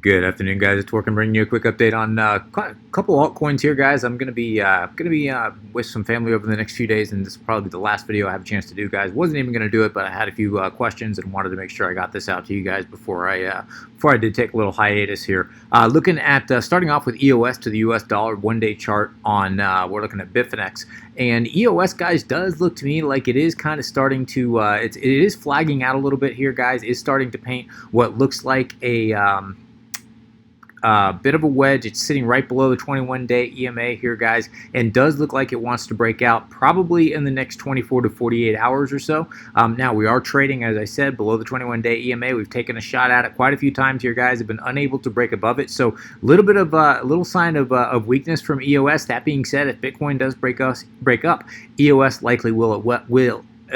Good afternoon, guys. It's Workin, bringing you a quick update on a couple altcoins here, guys. I'm gonna be with some family over the next few days, and this will probably be the last video I have a chance to do, guys. Wasn't even gonna do it, but I had a few questions and wanted to make sure I got this out to you guys before I did take a little hiatus here. Looking at starting off with EOS to the US dollar one-day chart on we're looking at Bitfinex, and EOS, guys, does look to me like it is kind of starting to it is flagging out a little bit here, guys. Is starting to paint what looks like a bit of a wedge. It's sitting right below the 21-day EMA here, guys, and does look like it wants to break out probably in the next 24 to 48 hours or so. Now, we are trading, as I said, below the 21-day EMA. We've taken a shot at it quite a few times here, guys. Have been unable to break above it, so a little bit of a little sign of weakness from EOS. That being said, if Bitcoin does break up, EOS likely will at well. If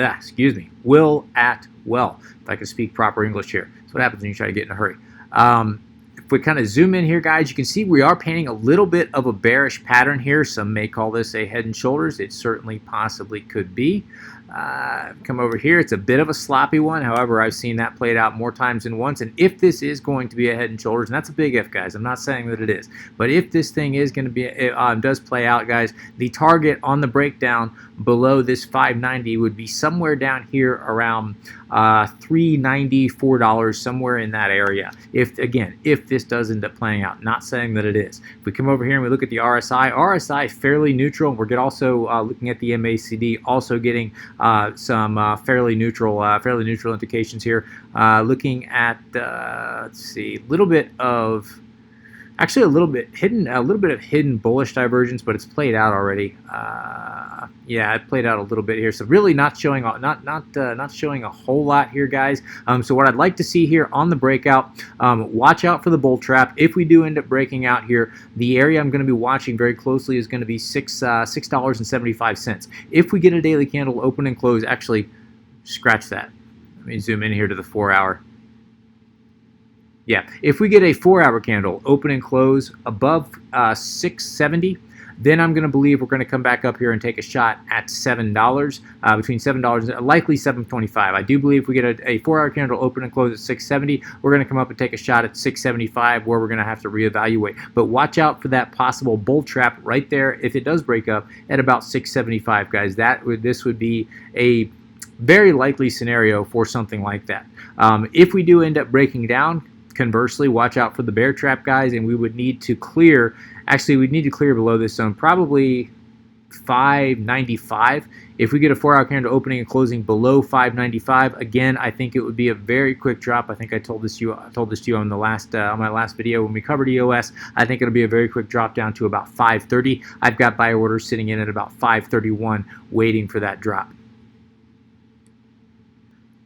I can speak proper English here. That's what happens when you try to get in a hurry. If we kind of zoom in here, guys, you can see we are painting a little bit of a bearish pattern here. Some may call this a head and shoulders. It certainly possibly could be. Come over here. It's a bit of a sloppy one. However, I've seen that played out more times than once. And if this is going to be a head and shoulders, and that's a big if, guys, I'm not saying that it is, but if this thing is going to be, does play out, guys, the target on the breakdown below this 590 would be somewhere down here around $394, somewhere in that area. If this does end up playing out, not saying that it is. If we come over here and we look at the RSI fairly neutral. We're also looking at the MACD, also getting some fairly neutral indications here. Looking at let's see, a little bit of hidden bullish divergence, but it's played out already. Yeah, it played out a little bit here, so really not showing not showing a whole lot here, guys. So what I'd like to see here on the breakout, watch out for the bull trap. If we do end up breaking out here, the area I'm going to be watching very closely is going to be $6.75. If we get a daily candle open and close, actually, scratch that. Let me zoom in here to the 4-hour. Yeah, if we get a 4-hour candle open and close above 670, then I'm going to believe we're going to come back up here and take a shot at $7, between $7 and likely $7.25. I do believe if we get a 4-hour candle open and close at 670, we're going to come up and take a shot at 675, where we're going to have to reevaluate. But watch out for that possible bull trap right there if it does break up at about 675, guys. This would be a very likely scenario for something like that. If we do end up breaking down, conversely, watch out for the bear trap, guys, and we would need to clear, we'd need to clear below this zone, probably 595. If we get a 4-hour candle opening and closing below 595, again, I think it would be a very quick drop. I think I told this to you on the last on my last video when we covered EOS. I think it'll be a very quick drop down to about 530. I've got buy orders sitting in at about 531, waiting for that drop.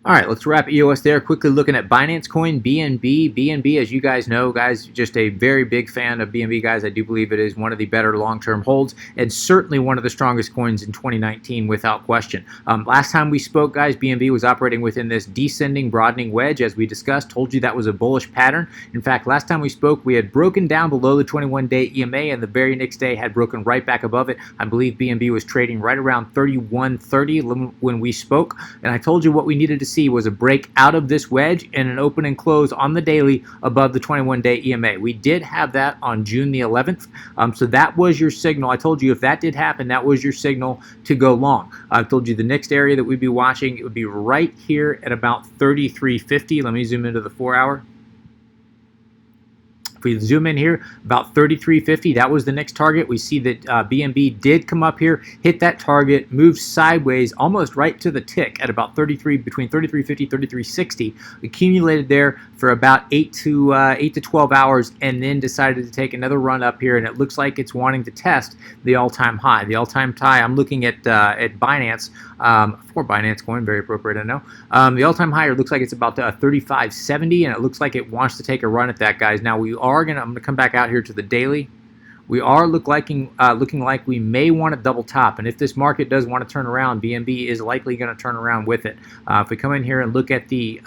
All right, let's wrap EOS there. Quickly looking at Binance Coin, BNB. BNB, as you guys know, guys, just a very big fan of BNB, guys. I do believe it is one of the better long-term holds and certainly one of the strongest coins in 2019 without question. Last time we spoke, guys, BNB was operating within this descending broadening wedge, as we discussed. Told you that was a bullish pattern. In fact, last time we spoke, we had broken down below the 21-day EMA, and the very next day had broken right back above it. I believe BNB was trading right around 31.30 when we spoke, and I told you what we needed to see was a break out of this wedge and an open and close on the daily above the 21-day EMA. We did have that on June the 11th, so that was your signal. I told you if that did happen, that was your signal to go long. I told you the next area that we'd be watching, it would be right here at about 33.50. Let me zoom into the 4-hour. If we zoom in here, about 33.50, that was the next target. We see that BNB did come up here, hit that target, moved sideways almost right to the tick at about between 33.50, 33.60, accumulated there for about 8 to 12 hours, and then decided to take another run up here, and it looks like it's wanting to test the all-time high. The all-time high, I'm looking at Binance, for Binance Coin, very appropriate, I know. The all-time high looks like it's about 35.70, and it looks like it wants to take a run at that, guys. Now, I'm going to come back out here to the daily. We are looking like we may want to double top, and if this market does want to turn around, BNB is likely going to turn around with it. If we come in here and look at the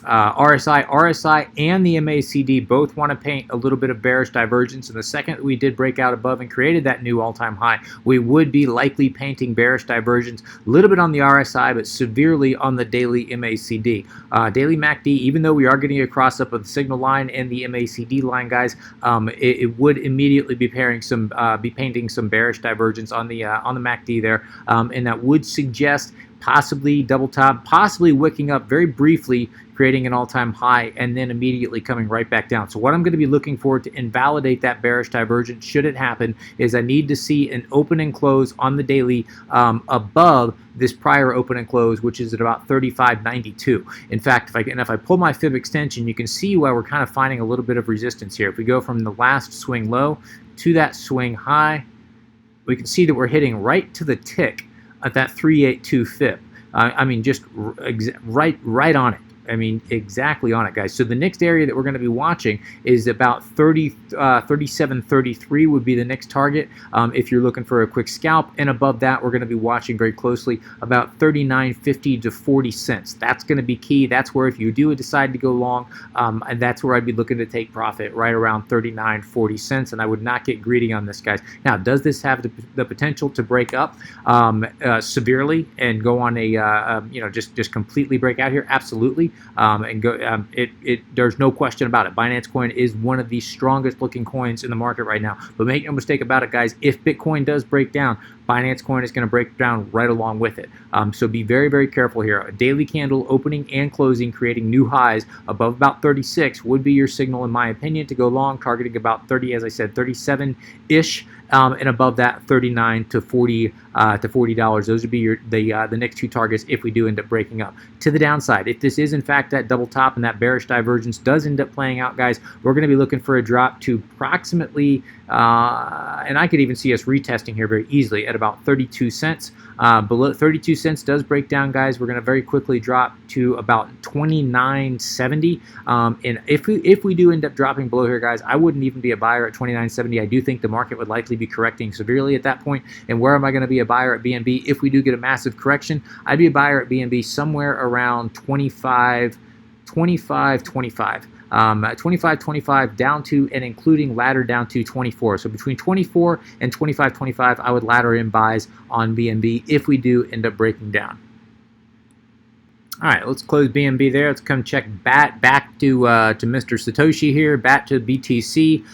RSI and the MACD both want to paint a little bit of bearish divergence. And the second that we did break out above and created that new all-time high, we would be likely painting bearish divergence, a little bit on the RSI, but severely on the daily MACD. Daily MACD, even though we are getting a cross up of the signal line and the MACD line, guys, it would immediately be painting some bearish divergence on the MACD there, and that would suggest possibly double top, possibly wicking up very briefly, creating an all-time high, and then immediately coming right back down. So what I'm going to be looking for to invalidate that bearish divergence, should it happen, is I need to see an open and close on the daily above this prior open and close, which is at about 35.92. In fact, if I pull my fib extension, you can see why we're kind of finding a little bit of resistance here. If we go from the last swing low to that swing high, we can see that we're hitting right to the tick at that 382 fib. I mean, just right on it. I mean, exactly on it, guys. So the next area that we're going to be watching is about 37.33 would be the next target if you're looking for a quick scalp. And above that, we're going to be watching very closely about 39.50 to 40 cents. That's going to be key. That's where, if you do decide to go long, and that's where I'd be looking to take profit, right around 39.40 cents. And I would not get greedy on this, guys. Now, does this have the potential to break up severely and go on a just completely break out here? Absolutely. There's no question about it. Binance Coin is one of the strongest looking coins in the market right now. But make no mistake about it, guys, if Bitcoin does break down, Binance Coin is going to break down right along with it. So be very, very careful here. A daily candle opening and closing, creating new highs above about 36 would be your signal, in my opinion, to go long, targeting about 30, as I said, 37-ish. And above that, 39 to 40 to $40. Those would be the next two targets if we do end up breaking up. To the downside, if this is in fact that double top and that bearish divergence does end up playing out, guys, we're going to be looking for a drop to approximately, and I could even see us retesting here very easily at about 32 cents. Below 32 cents does break down, guys, we're going to very quickly drop to about 29.70. And if we do end up dropping below here, guys, I wouldn't even be a buyer at 29.70. I do think the market would likely be correcting severely at that point. And where am I going to be a buyer at BNB? If we do get a massive correction, I'd be a buyer at BNB somewhere around 25.25. 25.25 down to and including ladder down to 24. So between 24 and 25.25, I would ladder in buys on BNB if we do end up breaking down. All right, let's close BNB there. Let's come check back to Mr. Satoshi here, back to BTC.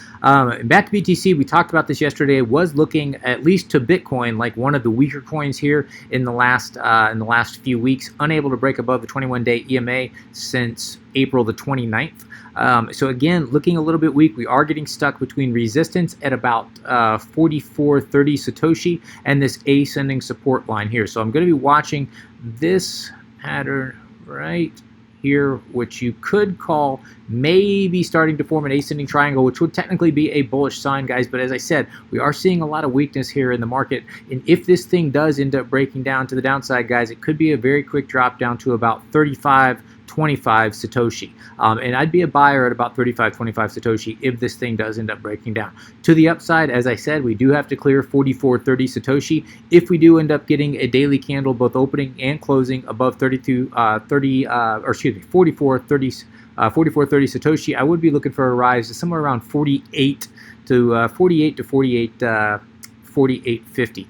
Back to BTC, we talked about this yesterday. Was looking at least to Bitcoin like one of the weaker coins here in the last few weeks. Unable to break above the 21-day EMA since April the 29th. So again, looking a little bit weak. We are getting stuck between resistance at about 44.30 Satoshi and this ascending support line here. So I'm going to be watching this pattern right here, which you could call maybe starting to form an ascending triangle, which would technically be a bullish sign, guys. But as I said, we are seeing a lot of weakness here in the market. And if this thing does end up breaking down to the downside, guys, it could be a very quick drop down to about 35.25 Satoshi. And I'd be a buyer at about 35.25 Satoshi if this thing does end up breaking down. To the upside, as I said, we do have to clear 44.30 Satoshi. If we do end up getting a daily candle, both opening and closing above 44.30 Satoshi, I would be looking for a rise to somewhere around 48 to 48.50.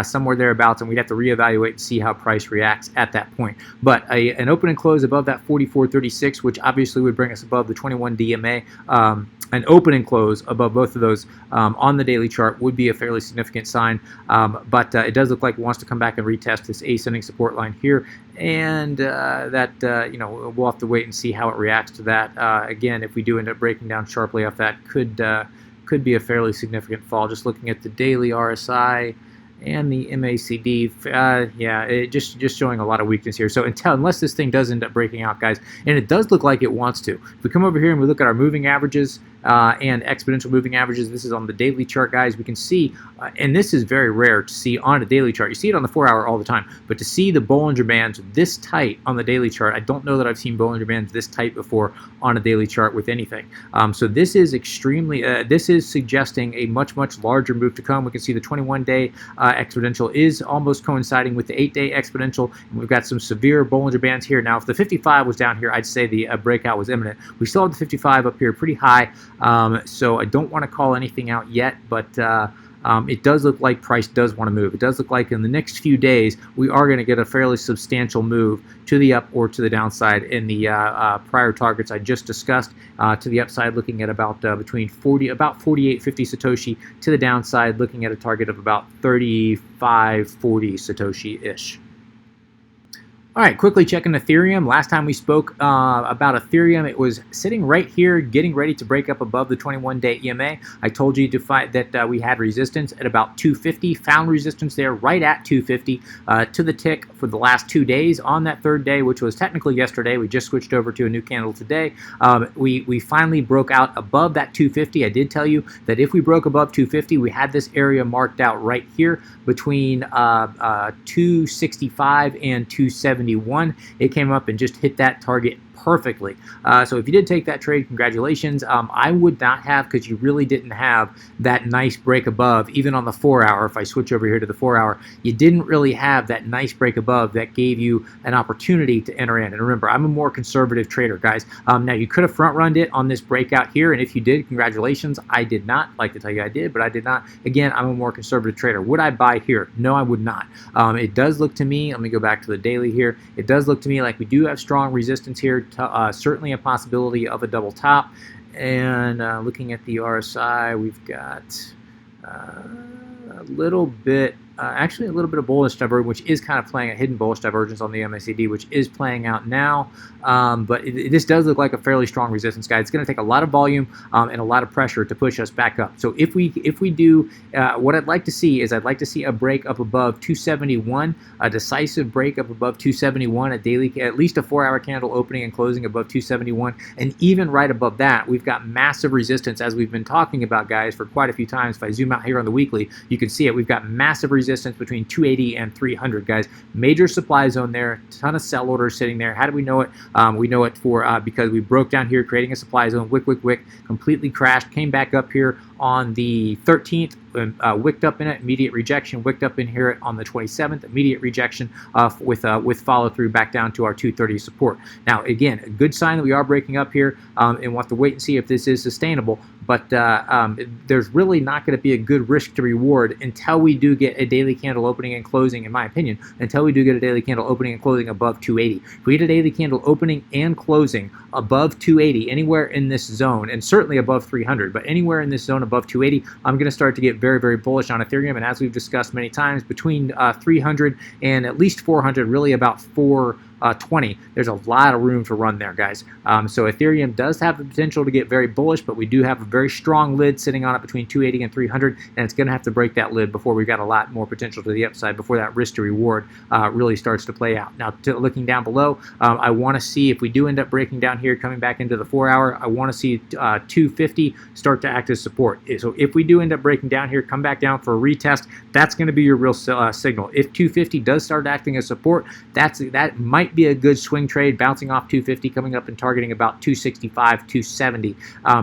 Somewhere thereabouts, and we'd have to reevaluate and see how price reacts at that point. But an open and close above that 44.36, which obviously would bring us above the 21 DMA, an open and close above both of those on the daily chart would be a fairly significant sign. But it does look like it wants to come back and retest this ascending support line here, and we'll have to wait and see how it reacts to that. Again, if we do end up breaking down sharply off that, could be a fairly significant fall. Just looking at the daily RSI and the MACD, just showing a lot of weakness here. So unless this thing does end up breaking out, guys, and it does look like it wants to. If we come over here and we look at our moving averages and exponential moving averages, this is on the daily chart, guys, we can see, and this is very rare to see on a daily chart. You see it on the 4-hour all the time, but to see the Bollinger Bands this tight on the daily chart, I don't know that I've seen Bollinger Bands this tight before on a daily chart with anything. So this is extremely, this is suggesting a much larger move to come. We can see the 21-day exponential is almost coinciding with the 8-day exponential, and we've got some severe Bollinger Bands here. Now, if the 55 was down here, I'd say the breakout was imminent. We still have the 55 up here pretty high, so I don't want to call anything out yet, but it does look like price does want to move. It does look like in the next few days we are going to get a fairly substantial move to the up or to the downside in the prior targets I just discussed. To the upside, looking at about between 48.50 Satoshi. To the downside, looking at a target of about 35.40 Satoshi-ish. All right, quickly checking Ethereum. Last time we spoke about Ethereum, it was sitting right here, getting ready to break up above the 21-day EMA. I told you to find that we had resistance at about 250, found resistance there right at 250 to the tick for the last 2 days. On that third day, which was technically yesterday, we just switched over to a new candle today. We finally broke out above that 250. I did tell you that if we broke above 250, we had this area marked out right here between 265 and 271. It came up and just hit that target perfectly. So if you did take that trade, congratulations. I would not have, because you really didn't have that nice break above, even on the 4-hour. If I switch over here to the 4-hour, you didn't really have that nice break above that gave you an opportunity to enter in. And remember, I'm a more conservative trader, guys. Now, you could have front-runned it on this breakout here, and if you did, congratulations. I did not. Like to tell you I did, but I did not. Again, I'm a more conservative trader. Would I buy here? No, I would not. It does look to me, let me go back to the daily here. It does look to me like we do have strong resistance here. Certainly a possibility of a double top. And looking at the RSI, we've got a little bit, actually a little bit of bullish divergence, which is kind of playing a hidden bullish divergence on the MACD, which is playing out now. But this does look like a fairly strong resistance, guys. It's going to take a lot of volume and a lot of pressure to push us back up. So if we do, what I'd like to see is I'd like to see a break up above 271, a decisive break up above 271, a daily, at least a 4-hour candle opening and closing above 271, and even right above that, we've got massive resistance, as we've been talking about, guys, for quite a few times. If I zoom out here on the weekly, you can see it. We've got massive resistance between 280 and 300, guys. Major supply zone there, ton of sell orders sitting there. How do we know it? We know it for because we broke down here, creating a supply zone, wick, completely crashed, came back up here on the 13th, wicked up in it, immediate rejection, wicked up in here on the 27th, immediate rejection with follow through back down to our 230 support. Now, again, a good sign that we are breaking up here, and we'll have to wait and see if this is sustainable. But there's really not going to be a good risk to reward until we do get a daily candle opening and closing, in my opinion, until we do get a daily candle opening and closing above 280. If we get a daily candle opening and closing above 280, anywhere in this zone, and certainly above 300, but anywhere in this zone above 280, I'm going to start to get very, very bullish on Ethereum. And as we've discussed many times, between 300 and at least 400, really about 420, there's a lot of room to run there, guys. So Ethereum does have the potential to get very bullish, but we do have a very strong lid sitting on it between 280 and 300, and it's going to have to break that lid before we've got a lot more potential to the upside, before that risk to reward really starts to play out. Now, looking down below, I want to see if we do end up breaking down here, coming back into the 4-hour, I want to see 250 start to act as support. So if we do end up breaking down here, come back down for a retest, that's going to be your real signal. If 250 does start acting as support, that might be a good swing trade, bouncing off 250, coming up and targeting about 265, 270.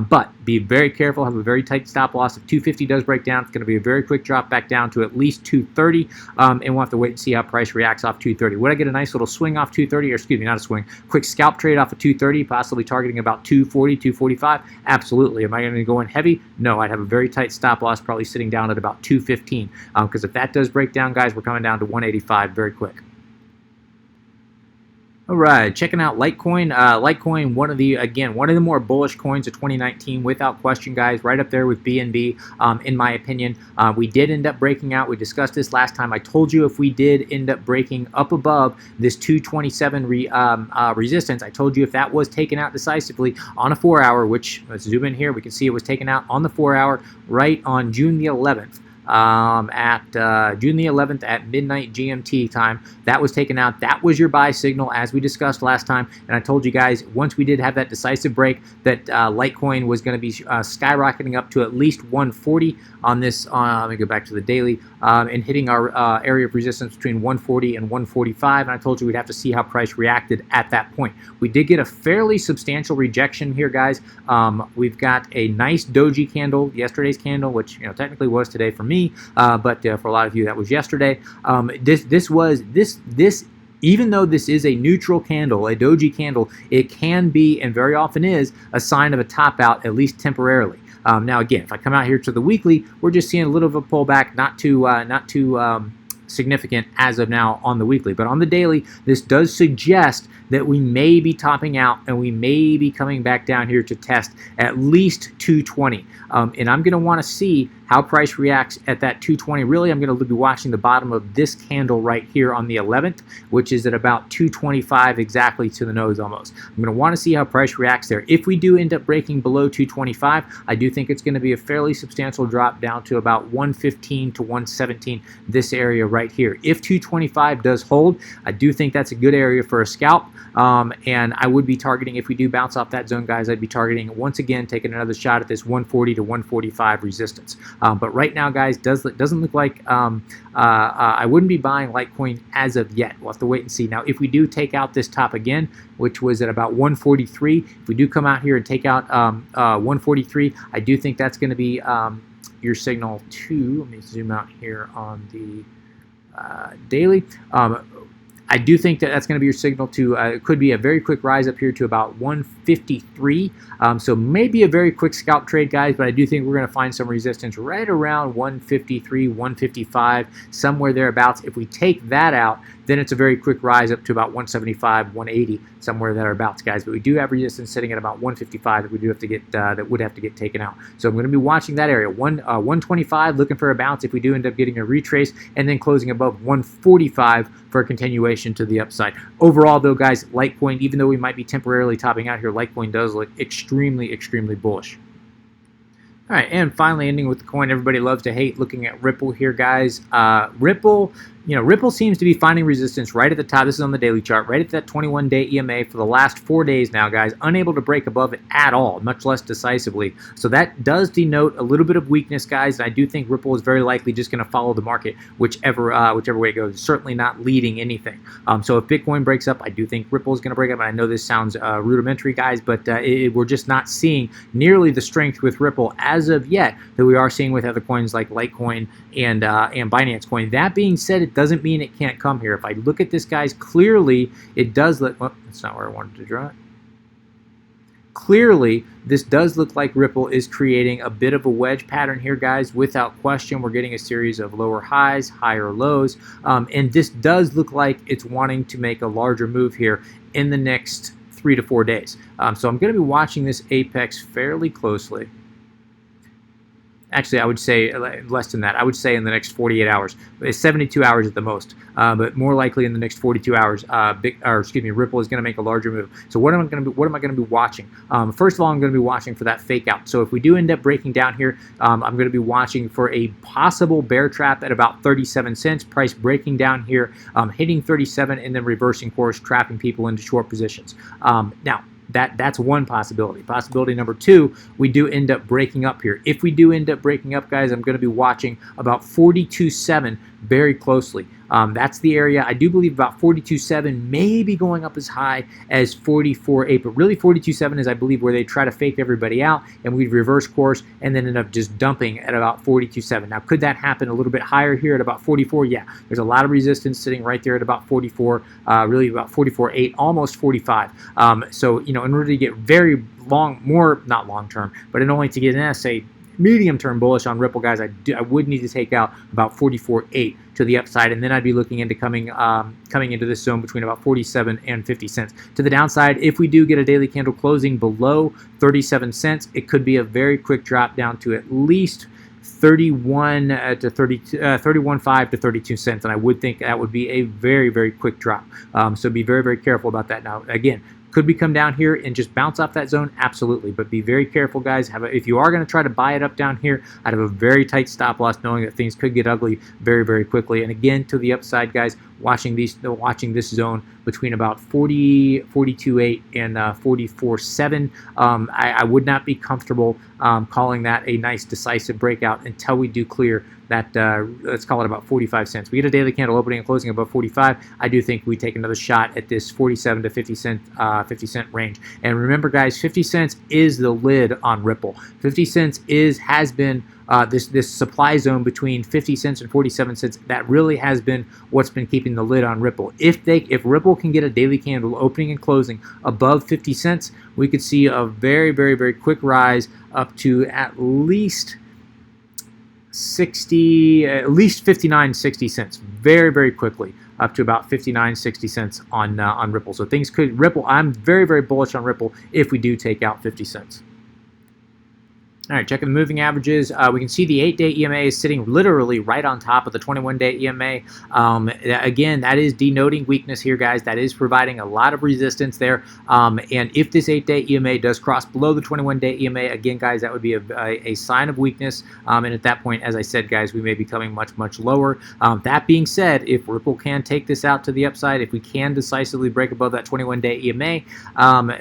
But be very careful, have a very tight stop loss. If 250 does break down, it's going to be a very quick drop back down to at least 230, and we'll have to wait and see how price reacts off 230. Would I get a nice little swing off 230, or excuse me, not a swing, quick scalp trade off of 230, possibly targeting about 240, 245? Absolutely. Am I going to go in heavy? No, I'd have a very tight stop loss, probably sitting down at about 215, because if that does break down, guys, we're coming down to 185 very quick. All right, checking out Litecoin. Litecoin, one of the more bullish coins of 2019, without question, guys. Right up there with BNB, in my opinion. We did end up breaking out. We discussed this last time. I told you if we did end up breaking up above this 227 resistance, I told you if that was taken out decisively on a 4-hour, which, let's zoom in here, we can see it was taken out on the 4-hour right on June the 11th. At June the 11th at midnight GMT time. That was taken out. That was your buy signal, as we discussed last time. And I told you guys, once we did have that decisive break, that Litecoin was going to be skyrocketing up to at least 140 on this. Let me go back to the daily, and hitting our area of resistance between 140 and 145. And I told you we'd have to see how price reacted at that point. We did get a fairly substantial rejection here, guys. We've got a nice doji candle, yesterday's candle, which technically was today for me. me, but for a lot of you that was yesterday. This even though this is a neutral candle, a doji candle, it can be, and very often is, a sign of a top out, at least temporarily. Now again, if I come out here to the weekly, we're just seeing a little of a pullback, not too significant as of now on the weekly. But on the daily, this does suggest that we may be topping out and we may be coming back down here to test at least 220. And I'm going to want to see how price reacts at that 220. Really, I'm going to be watching the bottom of this candle right here on the 11th, which is at about 225 exactly to the nose almost. I'm going to want to see how price reacts there. If we do end up breaking below 225, I do think it's going to be a fairly substantial drop down to about 115 to 117, this area right here. If 225 does hold, I do think that's a good area for a scalp. And I would be targeting, if we do bounce off that zone, guys, I'd be targeting, once again, taking another shot at this 140 to 145 resistance. But right now, guys, doesn't look like I wouldn't be buying Litecoin as of yet. We'll have to wait and see. Now, if we do take out this top again, which was at about 143, if we do come out here and take out 143, I do think that's going to be your signal to, let me zoom out here on the daily. I do think that that's going to be your signal to, it could be a very quick rise up here to about 153. So maybe a very quick scalp trade, guys, but I do think we're going to find some resistance right around 153, 155, somewhere thereabouts. If we take that out, then it's a very quick rise up to about 175, 180, somewhere thereabouts, guys. But we do have resistance sitting at about 155 that we do have to get that would have to get taken out. So I'm going to be watching that area, 125, looking for a bounce if we do end up getting a retrace, and then closing above 145 for a continuation to the upside. Overall, though, guys, Litecoin, even though we might be temporarily topping out here, Litecoin does look extremely, extremely bullish. All right, and finally ending with the coin everybody loves to hate, looking at Ripple here, guys. Ripple seems to be finding resistance right at the top. This is on the daily chart, right at that 21-day EMA for the last 4 days now, guys. Unable to break above it at all, much less decisively. So that does denote a little bit of weakness, guys. And I do think Ripple is very likely just going to follow the market, whichever way it goes. Certainly not leading anything. So if Bitcoin breaks up, I do think Ripple is going to break up. And I know this sounds rudimentary, guys, but we're just not seeing nearly the strength with Ripple as of yet that we are seeing with other coins like Litecoin and Binance Coin. That being said, it doesn't mean it can't come here. If I look at this, guys, clearly it does look, well, that's not where I wanted to draw it. Clearly, this does look like Ripple is creating a bit of a wedge pattern here, guys. Without question, we're getting a series of lower highs, higher lows, and this does look like it's wanting to make a larger move here in the next 3 to 4 days. So I'm going to be watching this apex fairly closely. Actually, I would say less than that. I would say in the next 48 hours. It's 72 hours at the most, but more likely in the next 42 hours. Ripple is going to make a larger move. So what am I going to be watching? First of all, I'm going to be watching for that fake out. So if we do end up breaking down here, I'm going to be watching for a possible bear trap at about 37 cents. Price breaking down here, hitting 37, and then reversing course, trapping people into short positions. Now, that's one possibility. Possibility number two, we do end up breaking up here. If we do end up breaking up, guys, I'm going to be watching about 42.7 very closely. That's the area. I do believe about 42.7 may be going up as high as 44.8, but really 42.7 is, I believe, where they try to fake everybody out and we reverse course and then end up just dumping at about 42.7. Now, could that happen a little bit higher here at about 44? Yeah, there's a lot of resistance sitting right there at about 44, really about 44.8, almost 45. So, in order to get very long, not long term, but in only to get an say medium-term bullish on Ripple, guys, I would need to take out about 44.8 to the upside, and then I'd be looking into coming into this zone between about 47 and 50 cents. To the downside, if we do get a daily candle closing below 37 cents, it could be a very quick drop down to at least 31.5 to 32 cents, and I would think that would be a very, very quick drop. So be very, very careful about that. Now, again, could we come down here and just bounce off that zone? Absolutely, but be very careful, guys. If you are going to try to buy it up down here, I'd have a very tight stop loss, knowing that things could get ugly very, very quickly. And again, to the upside, guys, watching this zone between about 42.8 and 44.7. I would not be comfortable calling that a nice decisive breakout until we do clear that, let's call it about 45 cents. We get a daily candle opening and closing above 45. I do think we take another shot at this 47 to 50 cent 50-cent range. And remember, guys, 50 cents is the lid on Ripple. 50 cents has been this supply zone between 50 cents and 47 cents. That really has been what's been keeping the lid on Ripple. If Ripple can get a daily candle opening and closing above 50 cents, we could see a very, very, very quick rise up to at least 59.60 cents, very, very quickly, up to about 59.60 cents on Ripple. So things could Ripple. I'm very, very bullish on Ripple if we do take out 50 cents. All right, checking the moving averages. We can see the 8-day EMA is sitting literally right on top of the 21-day EMA. Again, that is denoting weakness here, guys. That is providing a lot of resistance there. And if this 8-day EMA does cross below the 21-day EMA, again, guys, that would be a sign of weakness. And at that point, as I said, guys, we may be coming much, much lower. That being said, if Ripple can take this out to the upside, if we can decisively break above that 21-day EMA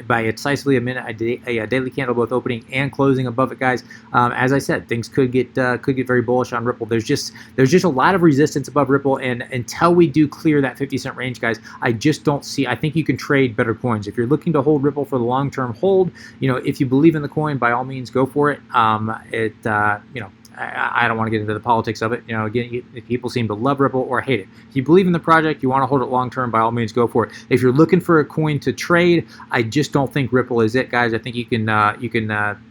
by decisively a daily candle both opening and closing above it, guys, as I said, things could get very bullish on Ripple. There's just a lot of resistance above Ripple, and until we do clear that 50-cent range, guys, I just don't see. I think you can trade better coins if you're looking to hold Ripple for the long-term hold. You know, if you believe in the coin, by all means, go for it. You know, I don't want to get into the politics of it. You know, again, people seem to love Ripple or hate it. If you believe in the project, you want to hold it long term, by all means, go for it. If you're looking for a coin to trade, I just don't think Ripple is it, guys. I think you can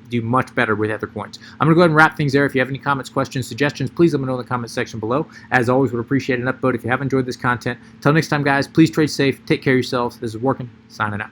do much better with other coins. I'm going to go ahead and wrap things there. If you have any comments, questions, suggestions, please let me know in the comment section below. As always, would appreciate an upvote if you have enjoyed this content. Until next time, guys, please trade safe. Take care of yourselves. This is Workin, signing out.